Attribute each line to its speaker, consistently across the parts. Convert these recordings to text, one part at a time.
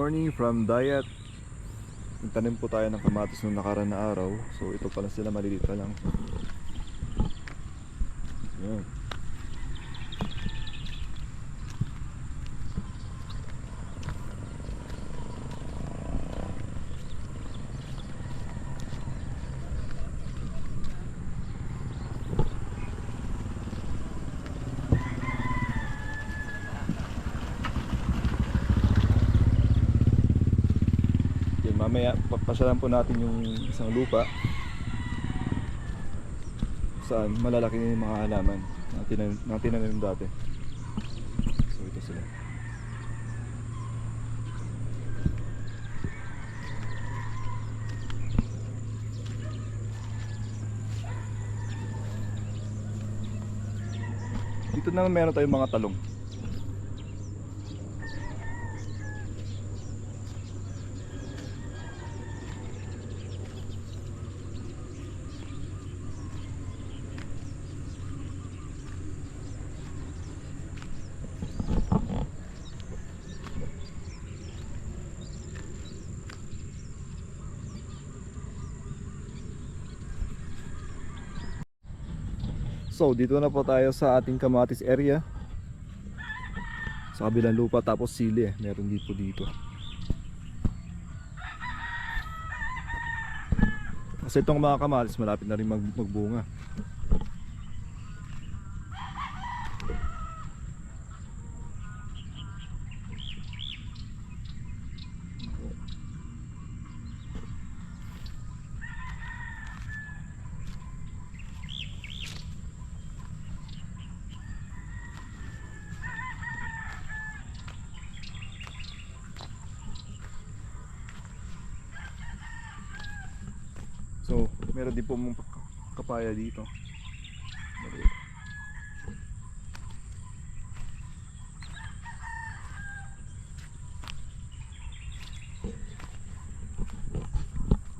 Speaker 1: morning from Dayat. Nagtanim po tayo ng kamatis nung nakaraan na araw. So ito pala sila, maliliit pa lang. Ayan. Mamaya papasyalan po natin yung isang lupa saan malalaki yung mga halaman na tinanim dati. So ito sila. Dito naman meron tayong mga talong. So dito na po tayo sa ating kamatis area. Sa kabilang lupa, tapos sili meron dito. Kasi itong mga kamatis malapit na rin magbunga. So, meron din po mong kapaya dito.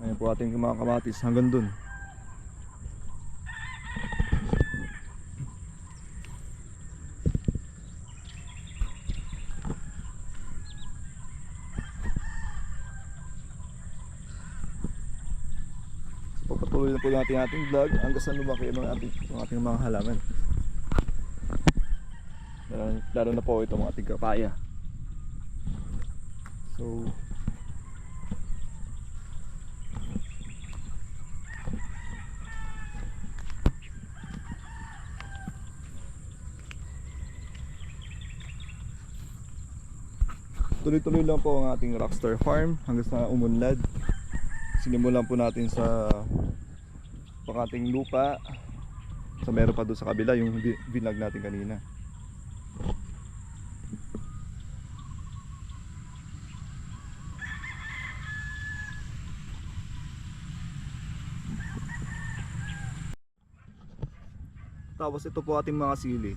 Speaker 1: Ayan po ating mga kamatis hanggang dun. Patuloy na po natin ating vlog hanggang sa lumaki ang ating mga halaman. Lalo na po itong ating kapaya. So tuloy-tuloy lang po ang ating Rockstar Farm hanggang sa umunlad. Sinimulan po natin sa pakating lupa. So meron pa doon sa kabila yung vlog natin kanina. Tapos ito po ating mga sili.